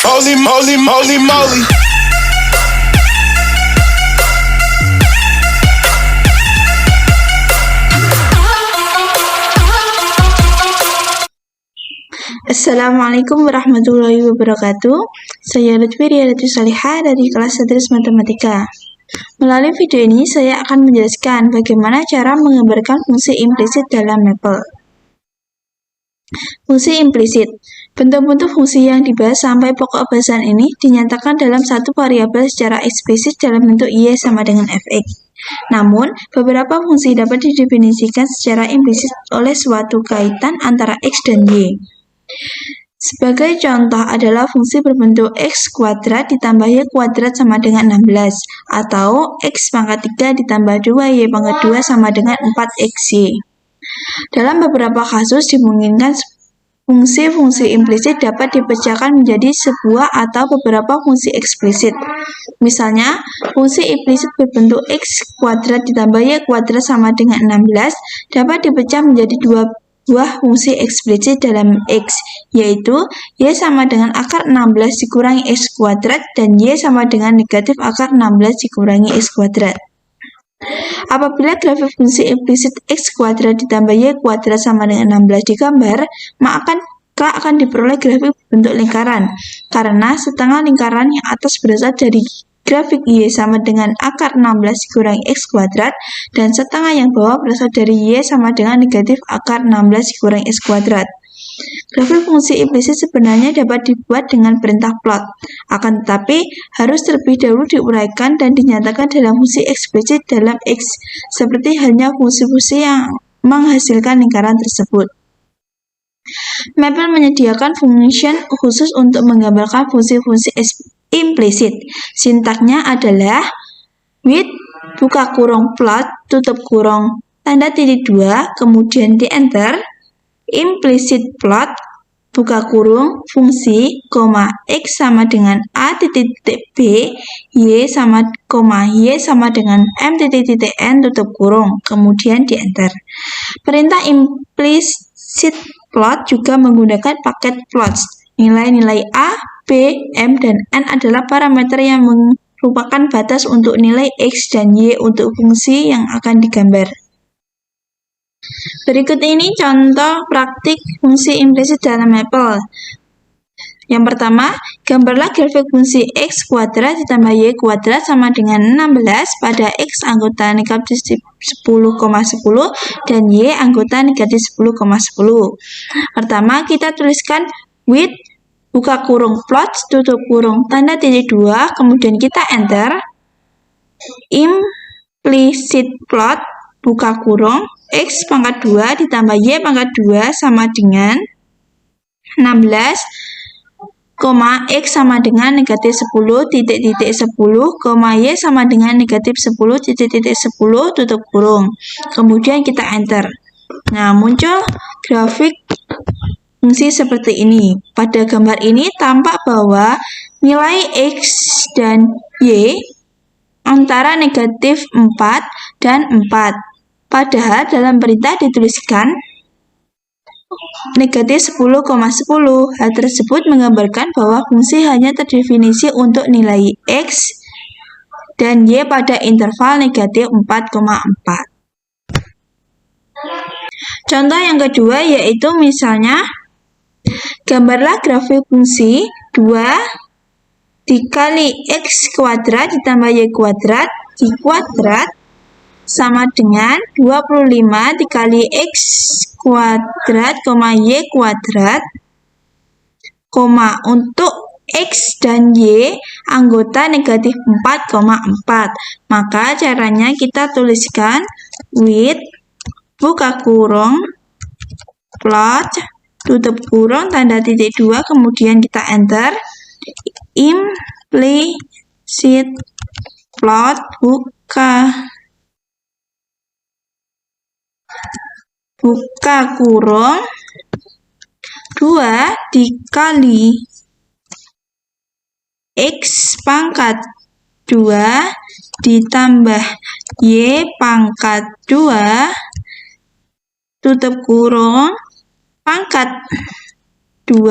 Holy moly, moly, moly. Assalamualaikum warahmatullahi wabarakatuh. Saya Lutfi Riyadati Salihah dari kelas Satris Matematika. Melalui video ini saya akan menjelaskan bagaimana cara menggambarkan fungsi implisit dalam Maple. Fungsi implisit. Bentuk-bentuk fungsi yang dibahas sampai pokok bahasan ini dinyatakan dalam satu variabel secara eksplisit dalam bentuk y sama dengan fx. Namun, beberapa fungsi dapat didefinisikan secara implisit oleh suatu kaitan antara x dan y. Sebagai contoh adalah fungsi berbentuk x kuadrat ditambah y kuadrat sama dengan 16 atau x pangkat 3 ditambah 2y pangkat 2 sama dengan 4xy. Dalam beberapa kasus dimungkinkan fungsi-fungsi implisit dapat dipecahkan menjadi sebuah atau beberapa fungsi eksplisit. Misalnya, fungsi implisit berbentuk x kuadrat ditambah y kuadrat sama dengan 16 dapat dipecah menjadi dua buah fungsi eksplisit dalam x, yaitu y sama dengan akar 16 dikurangi x kuadrat dan y sama dengan negatif akar 16 dikurangi x kuadrat. Apabila grafik fungsi implisit x kuadrat ditambah y kuadrat sama dengan 16 digambar, maka akan diperoleh grafik bentuk lingkaran, karena setengah lingkaran yang atas berasal dari grafik y sama dengan akar 16 dikurangi x kuadrat, dan setengah yang bawah berasal dari y sama dengan negatif akar 16 dikurangi x kuadrat. Grafik fungsi implisit sebenarnya dapat dibuat dengan perintah plot, akan tetapi harus terlebih dahulu diuraikan dan dinyatakan dalam fungsi eksplisit dalam x, seperti halnya fungsi-fungsi yang menghasilkan lingkaran tersebut. Maple menyediakan function khusus untuk menggambarkan fungsi-fungsi implisit. Sintaknya adalah with buka kurung plot tutup kurung tanda titik 2 kemudian di enter implicit plot buka kurung fungsi x sama dengan a titik b y sama dengan m titik n tutup kurung kemudian di enter. Perintah implicit plot juga menggunakan paket plots. Nilai-nilai a, b, m, dan n adalah parameter yang merupakan batas untuk nilai x dan y untuk fungsi yang akan digambar. Berikut ini contoh praktik fungsi implisit dalam Maple. Yang pertama, gambarlah grafik fungsi x kuadrat ditambah y kuadrat sama dengan 16 pada x anggota negatif 10,10 dan y anggota negatif 10,10. Pertama, kita tuliskan with buka kurung plot tutup kurung tanda titik 2 kemudian kita enter implicit plot buka kurung x pangkat 2 ditambah y pangkat 2 sama dengan 16, x sama dengan negatif 10, titik-titik 10, y sama dengan negatif 10, titik-titik 10, tutup kurung. Kemudian kita enter. Nah, muncul grafik fungsi seperti ini. Pada gambar ini tampak bahwa nilai x dan y antara negatif 4 dan 4. Padahal dalam perintah dituliskan negatif 10,10. Hal tersebut menggambarkan bahwa fungsi hanya terdefinisi untuk nilai x dan y pada interval negatif 4,4. Contoh yang kedua yaitu misalnya gambarlah grafik fungsi 2 dikali x kuadrat ditambah y kuadrat y kuadrat sama dengan 25 dikali x kuadrat, y kuadrat, untuk x dan y anggota negatif 4,4. Maka caranya kita tuliskan with buka kurung plot tutup kurung tanda titik 2 kemudian kita enter implicit plot buka kurung 2 dikali x pangkat 2 ditambah y pangkat 2 tutup kurung pangkat 2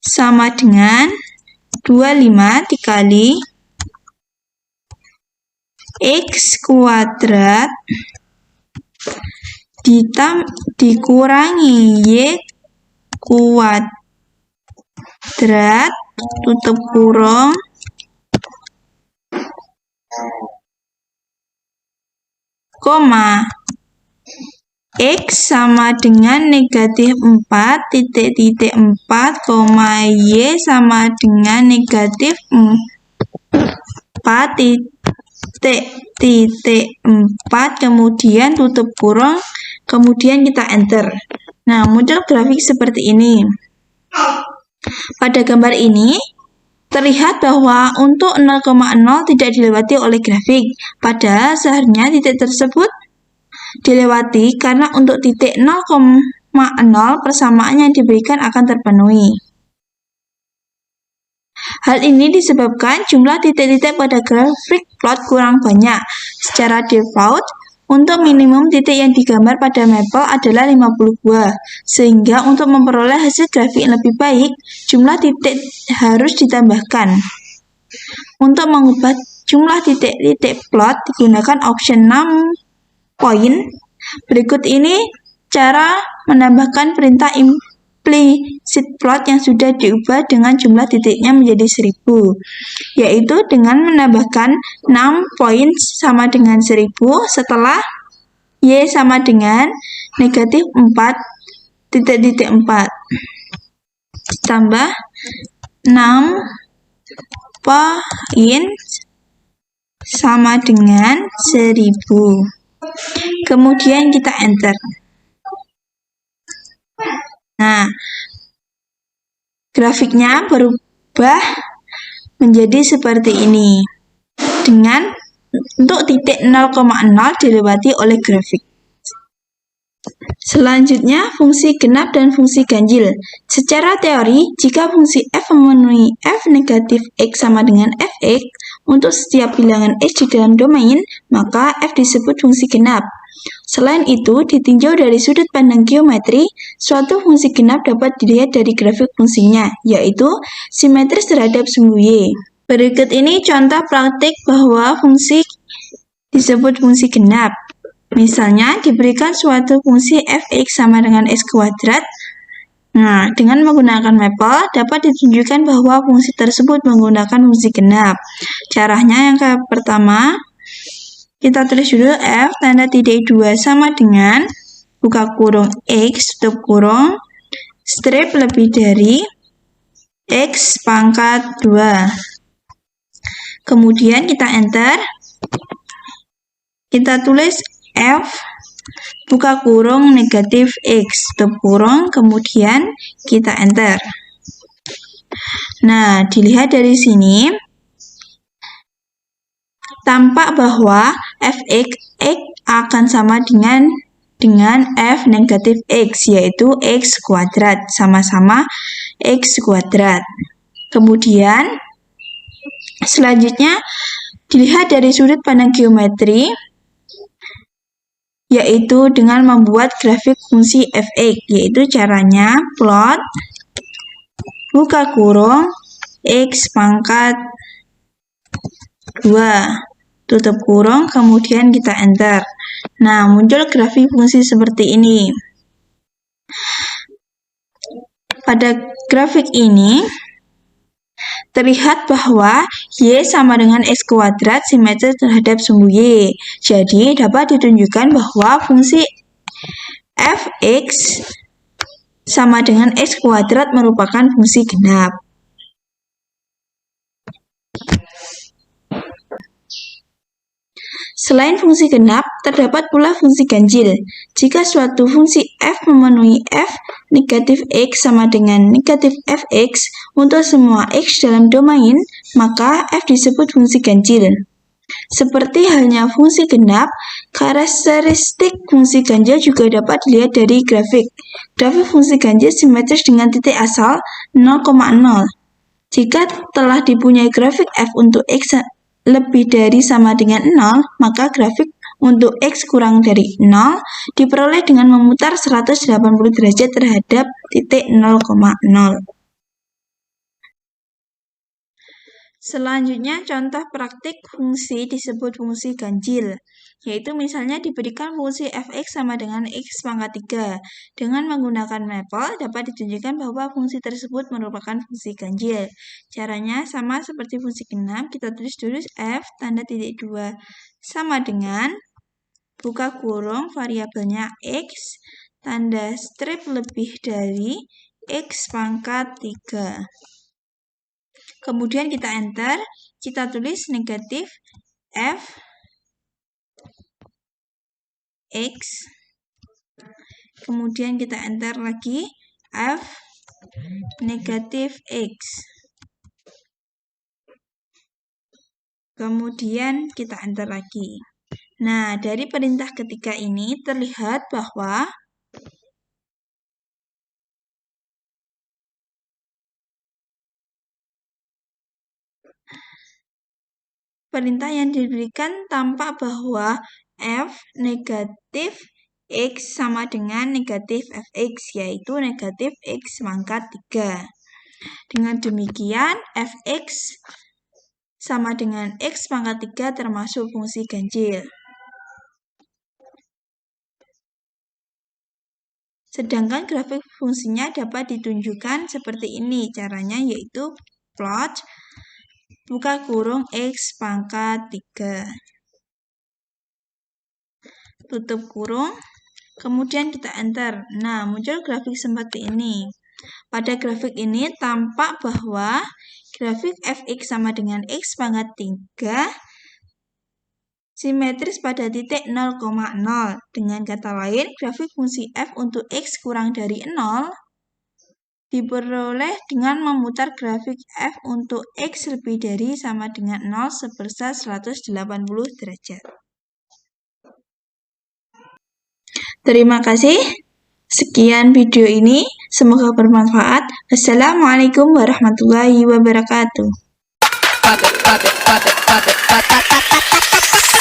sama dengan 25 dikali X kuadrat dikurangi Y kuadrat tutup kurung koma X sama dengan negatif 4, titik-titik 4, koma Y sama dengan negatif 4, titik-titik 4, kemudian tutup kurung, kemudian kita enter. Nah, muncul grafik seperti ini. Pada gambar ini, terlihat bahwa untuk 0,0 tidak dilewati oleh grafik, padahal seharusnya titik tersebut dilewati karena untuk titik 0,0 persamaan yang diberikan akan terpenuhi. Hal ini disebabkan jumlah titik-titik pada grafik plot kurang banyak. Secara default, untuk minimum titik yang digambar pada mapel adalah 50 buah, sehingga untuk memperoleh hasil grafik yang lebih baik, jumlah titik harus ditambahkan. Untuk mengubah jumlah titik-titik plot digunakan option 6 poin. Berikut ini cara menambahkan perintah implicit plot yang sudah diubah dengan jumlah titiknya menjadi 1000, yaitu dengan menambahkan 6 poin sama dengan 1000 setelah Y sama dengan negatif 4, titik-titik 4 ditambah 6 poin sama dengan 1000. Kemudian kita enter. Nah, grafiknya berubah menjadi seperti ini. Dengan untuk titik 0,0 dilewati oleh grafik. Selanjutnya, fungsi genap dan fungsi ganjil. Secara teori, jika fungsi f memenuhi f negatif x sama dengan fx untuk setiap bilangan x di dalam domain, maka f disebut fungsi genap. Selain itu, ditinjau dari sudut pandang geometri, suatu fungsi genap dapat dilihat dari grafik fungsinya, yaitu simetris terhadap sumbu y. Berikut ini contoh praktik bahwa fungsi disebut fungsi genap. Misalnya, diberikan suatu fungsi fx sama dengan x kuadrat. Nah, dengan menggunakan mapel, dapat ditunjukkan bahwa fungsi tersebut menggunakan fungsi genap. Caranya yang pertama, kita tulis dulu f tanda titik 2 sama dengan buka kurung x tutup kurung strip lebih dari x pangkat 2. Kemudian kita enter. Kita tulis f buka kurung negatif x tutup kurung, kemudian kita enter. Nah, dilihat dari sini tampak bahwa fx akan sama dengan f negatif x, yaitu x kuadrat, sama-sama x kuadrat. Kemudian selanjutnya dilihat dari sudut pandang geometri, yaitu dengan membuat grafik fungsi fx, yaitu caranya plot buka kurung x pangkat 2 tutup kurung, kemudian kita enter. Nah, muncul grafik fungsi seperti ini. Pada grafik ini terlihat bahwa y sama dengan x kuadrat simetris terhadap sumbu y. Jadi, dapat ditunjukkan bahwa fungsi fx sama dengan x kuadrat merupakan fungsi genap. Selain fungsi genap, terdapat pula fungsi ganjil. Jika suatu fungsi f memenuhi f negatif x sama dengan negatif fx untuk semua x dalam domain, maka f disebut fungsi ganjil. Seperti halnya fungsi genap, karakteristik fungsi ganjil juga dapat dilihat dari grafik. Grafik fungsi ganjil simetris dengan titik asal 0,0. Jika telah dipunyai grafik f untuk x lebih dari sama dengan 0, maka grafik untuk X kurang dari 0 diperoleh dengan memutar 180 derajat terhadap titik 0,0. Selanjutnya, contoh praktik fungsi disebut fungsi ganjil, yaitu misalnya diberikan fungsi f(x) sama dengan x pangkat 3. Dengan menggunakan mapel, dapat ditunjukkan bahwa fungsi tersebut merupakan fungsi ganjil. Caranya sama seperti fungsi genap, kita tulis dulu f tanda titik 2 sama dengan buka kurung variabelnya x tanda strip lebih dari x pangkat 3. Kemudian kita enter, kita tulis negatif f x, kemudian kita enter lagi f negatif x, kemudian kita enter lagi. Nah, dari perintah ketiga ini terlihat bahwa perintah yang diberikan tampak bahwa f negatif x sama dengan negatif fx, yaitu negatif x pangkat 3. Dengan demikian, fx sama dengan x pangkat 3 termasuk fungsi ganjil. Sedangkan grafik fungsinya dapat ditunjukkan seperti ini. Caranya yaitu plot buka kurung x pangkat 3. Tutup kurung, kemudian kita enter. Nah, muncul grafik seperti ini. Pada grafik ini tampak bahwa grafik fx sama dengan x pangkat 3 simetris pada titik 0,0. Dengan kata lain, grafik fungsi f untuk x kurang dari 0 diperoleh dengan memutar grafik f untuk x lebih dari sama dengan 0 sebesar 180 derajat. Terima kasih. Sekian video ini. Semoga bermanfaat. Wassalamualaikum warahmatullahi wabarakatuh.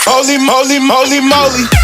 Holy moly, moly, moly.